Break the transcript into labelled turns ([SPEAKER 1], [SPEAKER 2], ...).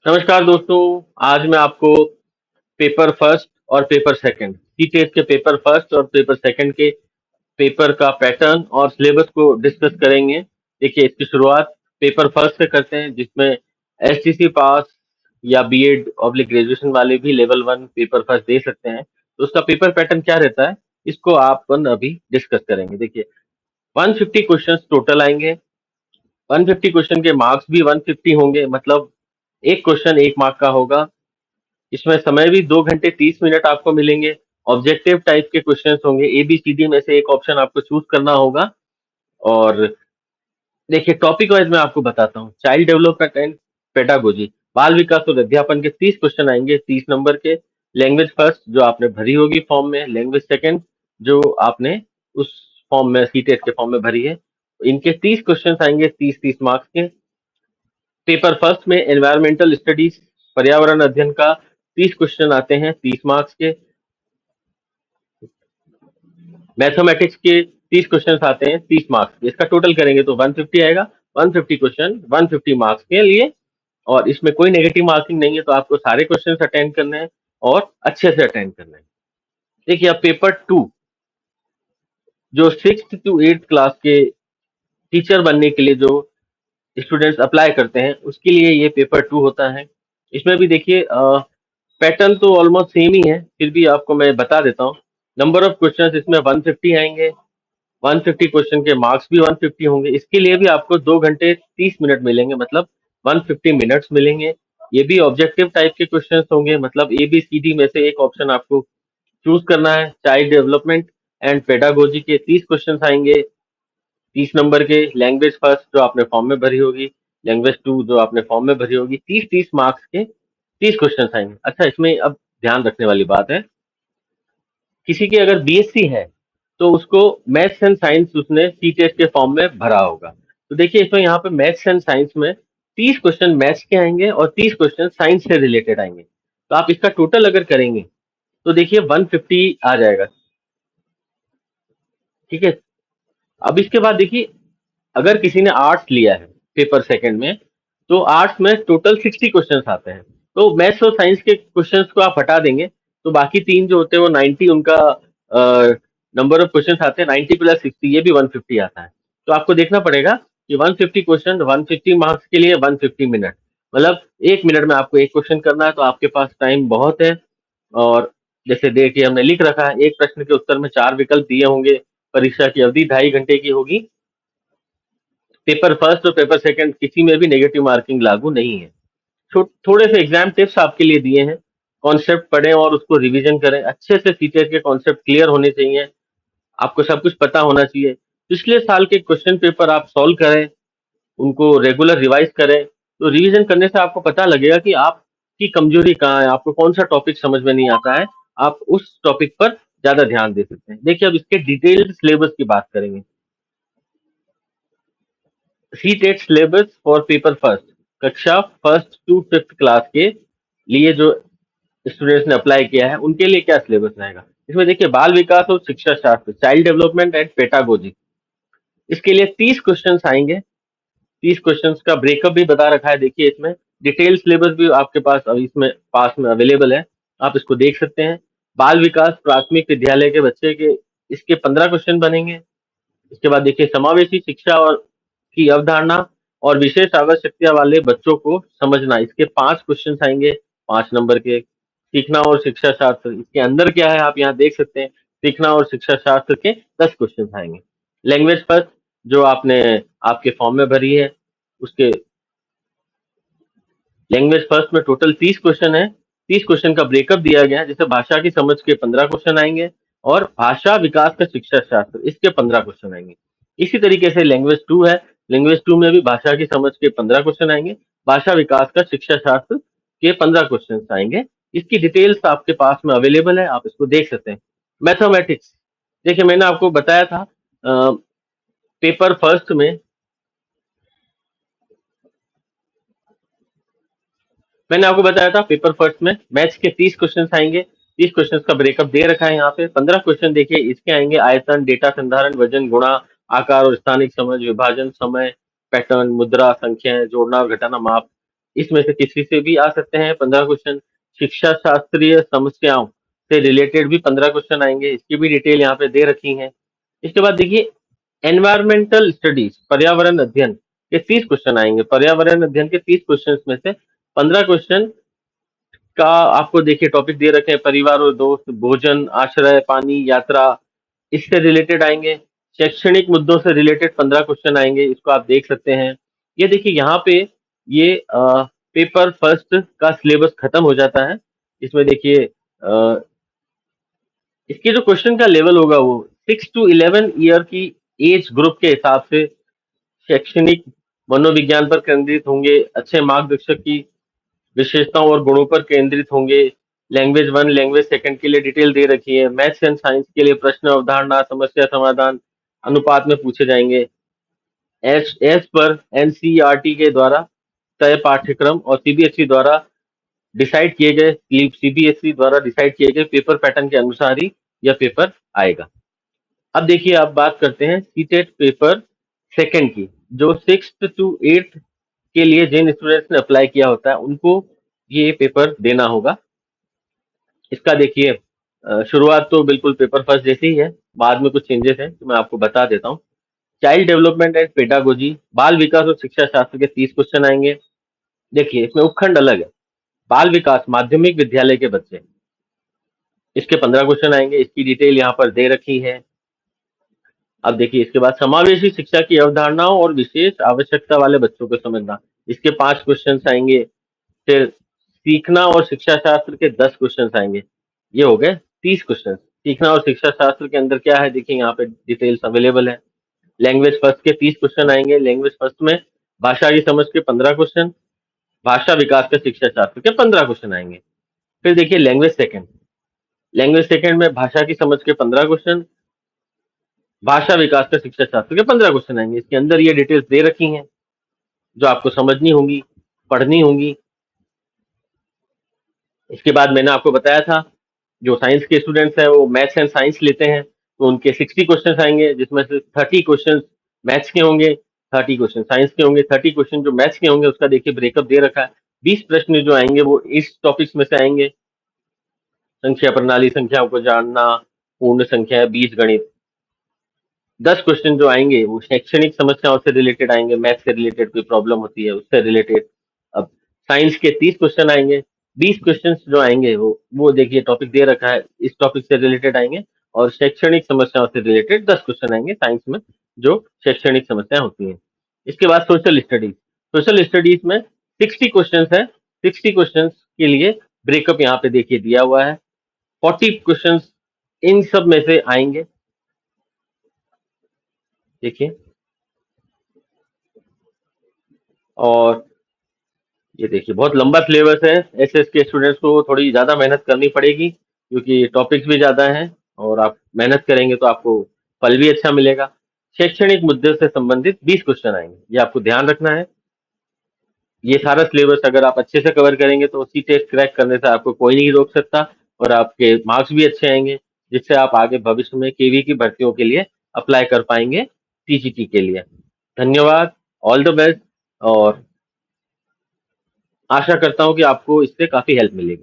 [SPEAKER 1] नमस्कार दोस्तों। आज मैं आपको पेपर फर्स्ट और पेपर सेकंड सीटेट के पेपर फर्स्ट और पेपर सेकंड के पेपर का पैटर्न और सिलेबस को डिस्कस करेंगे। देखिए, इसकी शुरुआत पेपर फर्स्ट से करते हैं, जिसमें एसटीसी पास या बीएड ऑब्लिक ग्रेजुएशन वाले भी level one paper first they सकते हैं। तो उसका पेपर पैटर्न क्या रहता है, इसको अपन अभी डिस्कस करेंगे। देखिए, 150 क्वेश्चंस टोटल आएंगे। 150 क्वेश्चन के मार्क्स भी 150 होंगे, मतलब एक क्वेश्चन 1 मार्क का होगा। इसमें समय भी 2 घंटे 30 मिनट आपको मिलेंगे। ऑब्जेक्टिव टाइप के क्वेश्चंस होंगे, ए बी सी डी में से एक ऑप्शन आपको चूज करना होगा। और देखिए, टॉपिक वाइज मैं आपको बताता हूँ। चाइल्ड डेवलपमेंट एंड पेडागोजी, बाल विकास और अध्यापन के 30 क्वेश्चन आएंगे, 30 नंबर के। लैंग्वेज फर्स्ट जो आपने भरी होगी फॉर्म में, लैंग्वेज सेकंड जो आपने उस फॉर्म में सीटेट के फॉर्म में भरी है, इनके 30 क्वेश्चन आएंगे, 30-30 मार्क्स के। पेपर फर्स्ट में एनवायरमेंटल स्टडीज, पर्यावरण अध्ययन का 30 क्वेश्चन आते हैं, 30 मार्क्स के। मैथमेटिक्स के 30 क्वेश्चन आते हैं, 30 मार्क्स। इसका टोटल करेंगे तो 150 आएगा। 150 क्वेश्चन 150 मार्क्स के लिए। और इसमें कोई नेगेटिव मार्किंग नहीं है, तो आपको सारे क्वेश्चन अटेंड करने हैं और अच्छे से अटेंड करना है। देखिए, अब पेपर टू जो 6th to 8th क्लास के टीचर बनने के लिए जो स्टूडेंट्स अप्लाई करते हैं, उसके लिए ये पेपर टू होता है। इसमें भी देखिए, पैटर्न तो ऑलमोस्ट सेम ही है, फिर भी आपको मैं बता देता हूँ। नंबर ऑफ क्वेश्चंस इसमें 150 आएंगे। 150 क्वेश्चन के मार्क्स भी 150 होंगे। इसके लिए भी आपको 2 घंटे 30 मिनट मिलेंगे, मतलब 150 मिनट्स मिलेंगे। ये भी ऑब्जेक्टिव टाइप के क्वेश्चंस होंगे, मतलब ए बी सी डी में से एक ऑप्शन आपको चूज करना है। चाइल्ड डेवलपमेंट एंड पेडागोजी के 30 क्वेश्चन आएंगे, 30 नंबर के। लैंग्वेज फर्स्ट जो आपने फॉर्म में भरी होगी, लैंग्वेज टू जो आपने फॉर्म में भरी होगी, 30-30 मार्क्स के 30 क्वेश्चन आएंगे। अच्छा, इसमें अब ध्यान रखने वाली बात है, किसी की अगर बीएससी है तो उसको मैथ्स एंड साइंस उसने सीटेट के फॉर्म में भरा होगा। तो देखिए, इसमें यहाँ पे मैथ्स एंड साइंस में 30 क्वेश्चन मैथ्स के आएंगे और 30 क्वेश्चन साइंस से रिलेटेड आएंगे। तो आप इसका टोटल अगर करेंगे तो देखिए 150 आ जाएगा। ठीक है। अब इसके बाद देखिए, अगर किसी ने आर्ट्स लिया है पेपर सेकंड में, तो आर्ट्स में टोटल 60 क्वेश्चंस आते हैं। तो मैथ्स और साइंस के क्वेश्चंस को आप हटा देंगे, तो बाकी तीन जो होते हैं वो 90 उनका नंबर ऑफ क्वेश्चंस आते हैं। 90 प्लस 60 ये भी 150 आता है। तो आपको देखना पड़ेगा कि 150 क्वेश्चन 150 मार्क्स के लिए 150 मिनट, मतलब 1 मिनट में आपको एक क्वेश्चन करना है, तो आपके पास टाइम बहुत है। और जैसे देखिए, हमने लिख रखा है, एक प्रश्न के उत्तर में 4 विकल्प दिए होंगे। परीक्षा की अवधि 2.5 घंटे की होगी। पेपर फर्स्ट और पेपर सेकंड किसी में भी नेगेटिव मार्किंग लागू नहीं है। थोड़े से एग्जाम टिप्स आपके लिए दिए हैं। कॉन्सेप्ट पढ़ें और उसको रिवीजन करें अच्छे से। सीटेट के कॉन्सेप्ट क्लियर होने चाहिए, आपको सब कुछ पता होना चाहिए। पिछले साल के क्वेश्चन पेपर आप सॉल्व करें, उनको रेगुलर रिवाइज करें। तो रिवीजन करने से आपको पता लगेगा कि आपकी कमजोरी कहाँ है, आपको कौन सा टॉपिक समझ में नहीं आता है। आप उस टॉपिक पर ज्यादा ध्यान दे सकते हैं। देखिए, अब इसके डिटेल्ड सिलेबस की बात करेंगे। CTET syllabus for paper first, कक्षा फर्स्ट टू फिफ्थ क्लास के लिए जो स्टूडेंट्स ने अप्लाई किया है, उनके लिए क्या सिलेबस रहेगा। इसमें देखिए, बाल विकास और शिक्षा शास्त्र, चाइल्ड डेवलपमेंट एंड पेटागोजी, इसके लिए 30 क्वेश्चन आएंगे। 30 क्वेश्चन का ब्रेकअप भी बता रखा है। देखिए, इसमें डिटेल सिलेबस भी आपके पास अभी इसमें पास में अवेलेबल है, आप इसको देख सकते हैं। बाल विकास प्राथमिक विद्यालय के बच्चे के, इसके 15 क्वेश्चन बनेंगे। इसके बाद देखिए, समावेशी शिक्षा और की अवधारणा और विशेष आवश्यकता वाले बच्चों को समझना, इसके 5 क्वेश्चन आएंगे, 5 नंबर के। सीखना और शिक्षा शास्त्र, इसके अंदर क्या है आप यहाँ देख सकते हैं। सीखना और शिक्षा शास्त्र के 10 क्वेश्चन आएंगे। लैंग्वेज फर्स्ट जो आपने आपके फॉर्म में भरी है, उसके लैंग्वेज फर्स्ट में टोटल 30 क्वेश्चन है। 30 क्वेश्चन का ब्रेकअप दिया गया है, जैसे भाषा की समझ के 15 क्वेश्चन आएंगे और भाषा विकास का शिक्षा शास्त्र, इसके 15 क्वेश्चन आएंगे। इसी तरीके से लैंग्वेज टू है, लैंग्वेज टू में भी भाषा की समझ के 15 क्वेश्चन आएंगे, भाषा विकास का शिक्षा शास्त्र के 15 क्वेश्चन आएंगे। इसकी डिटेल्स आपके पास में अवेलेबल है, आप इसको देख सकते हैं। मैथमेटिक्स, देखिए मैंने आपको बताया था पेपर फर्स्ट में, मैंने आपको बताया था पेपर फर्स्ट में मैथ्स के 30 क्वेश्चन आएंगे। 30 क्वेश्चन का ब्रेकअप दे रखा है यहाँ पे। 15 क्वेश्चन देखिए इसके आएंगे, आयतन, डेटा संधारण, वजन, गुणा, आकार और स्थानिक समझ, विभाजन, समय, पैटर्न, मुद्रा, संख्याएं, जोड़ना और घटाना, माप। इसमें से किसी से भी आ सकते हैं 15 क्वेश्चन। शिक्षा शास्त्रीय समस्याओं से रिलेटेड भी 15 क्वेश्चन आएंगे, इसकी भी डिटेल यहाँ पे दे रखी है। इसके बाद देखिए एनवायरमेंटल स्टडीज, पर्यावरण अध्ययन के 30 क्वेश्चन आएंगे। पर्यावरण अध्ययन के 30 क्वेश्चन में से 15 क्वेश्चन का आपको देखिए टॉपिक दे रखे हैं, परिवार और दोस्त, भोजन, आश्रय, पानी, यात्रा, इससे रिलेटेड आएंगे। शैक्षणिक मुद्दों से रिलेटेड 15 क्वेश्चन आएंगे, इसको आप देख सकते हैं। ये देखिए यहाँ पे ये पेपर फर्स्ट का सिलेबस खत्म हो जाता है। इसमें देखिए इसके जो क्वेश्चन का लेवल होगा वो 6 to 11 ईयर की एज ग्रुप के हिसाब से शैक्षणिक मनोविज्ञान पर केंद्रित होंगे। अच्छे मार्गदर्शक की विशेषताओं और गुणों पर केंद्रित होंगे। लैंग्वेज 1, लैंग्वेज सेकंड के लिए डिटेल दे रखी है। मैथ्स एंड साइंस के लिए प्रश्न, अवधारणा, समस्या समाधान अनुपात में पूछे जाएंगे। एस एस पर एनसीईआरटी के द्वारा तय पाठ्यक्रम और सीबीएसई द्वारा डिसाइड किए गए, सीबीएसई द्वारा डिसाइड किए गए पेपर पैटर्न के अनुसार ही यह पेपर आएगा। अब देखिए आप बात करते हैं सीटेट पेपर सेकंड की, जो 6th to 8th के लिए जिन स्टूडेंट्स ने अप्लाई किया होता है उनको ये पेपर देना होगा। इसका देखिए शुरुआत तो बिल्कुल पेपर फर्स्ट जैसे ही है, बाद में कुछ चेंजेस हैं तो मैं आपको बता देता हूँ। चाइल्ड डेवलपमेंट एंड पेडागोजी, बाल विकास और शिक्षा शास्त्र के 30 क्वेश्चन आएंगे। देखिए इसमें उपखंड अलग है। बाल विकास माध्यमिक विद्यालय के बच्चे, इसके 15 क्वेश्चन आएंगे, इसकी डिटेल यहाँ पर दे रखी है। अब देखिए इसके बाद समावेशी शिक्षा की अवधारणाओं और विशेष आवश्यकता वाले बच्चों को समझना, इसके 5 क्वेश्चन आएंगे। फिर सीखना और शिक्षा शास्त्र के 10 क्वेश्चन आएंगे। ये हो गए 30 क्वेश्चन। सीखना और शिक्षा शास्त्र के अंदर क्या है देखिए यहाँ पे डिटेल्स अवेलेबल है। लैंग्वेज फर्स्ट के 30 क्वेश्चन आएंगे। लैंग्वेज फर्स्ट में भाषा की समझ के 15 क्वेश्चन, भाषा विकास के शिक्षा शास्त्र के 15 क्वेश्चन आएंगे। फिर देखिए लैंग्वेज सेकंड, लैंग्वेज सेकंड में भाषा की समझ के 15 क्वेश्चन, भाषा विकास का शिक्षा शास्त्र के 15 क्वेश्चन आएंगे। इसके अंदर ये डिटेल्स दे रखी हैं जो आपको समझनी होंगी, पढ़नी होंगी। इसके बाद मैंने आपको बताया था जो साइंस के स्टूडेंट्स हैं वो मैथ्स एंड साइंस लेते हैं तो उनके 60 क्वेश्चन आएंगे, जिसमें से 30 क्वेश्चन मैथ्स के होंगे, 30 क्वेश्चन साइंस के होंगे। 30 क्वेश्चन जो मैथ्स के होंगे उसका देखिए ब्रेकअप दे रखा है। 20 प्रश्न जो आएंगे वो इस टॉपिक्स में से आएंगे। संख्या प्रणाली, संख्याओं को जानना, पूर्ण संख्या, बीजगणित। 10 क्वेश्चन जो आएंगे वो शैक्षणिक समस्याओं से रिलेटेड आएंगे, मैथ्स से रिलेटेड कोई प्रॉब्लम होती है उससे रिलेटेड। अब साइंस के 30 क्वेश्चन आएंगे। 20 क्वेश्चन जो आएंगे वो देखिए टॉपिक दे रखा है, इस टॉपिक से रिलेटेड आएंगे। और शैक्षणिक समस्याओं से रिलेटेड 10 क्वेश्चन आएंगे साइंस में, जो शैक्षणिक समस्याएं होती हैं। इसके बाद सोशल स्टडीज, सोशल स्टडीज में 60 क्वेश्चन है। 60 क्वेश्चन के लिए ब्रेकअप यहाँ पे देखिए दिया हुआ है। 40 क्वेश्चन इन सब में से आएंगे। देखिए और ये देखिए बहुत लंबा सिलेबस है। एसएस के स्टूडेंट्स को थोड़ी ज़्यादा मेहनत करनी पड़ेगी क्योंकि टॉपिक्स भी ज़्यादा हैं और आप मेहनत करेंगे तो आपको फल भी अच्छा मिलेगा। शैक्षणिक मुद्दे से संबंधित 20 क्वेश्चन आएंगे, ये आपको ध्यान रखना है। ये सारा सिलेबस अगर आप अच्छे से कवर करेंगे तो सी टेस्ट क्रैक करने से आपको कोई नहीं रोक सकता और आपके मार्क्स भी अच्छे आएंगे, जिससे आप आगे भविष्य में केवी की भर्तियों के लिए अप्लाई कर पाएंगे टीजीटी के लिए। धन्यवाद, ऑल द बेस्ट और आशा करता हूँ कि आपको इससे काफ़ी हेल्प मिलेगी।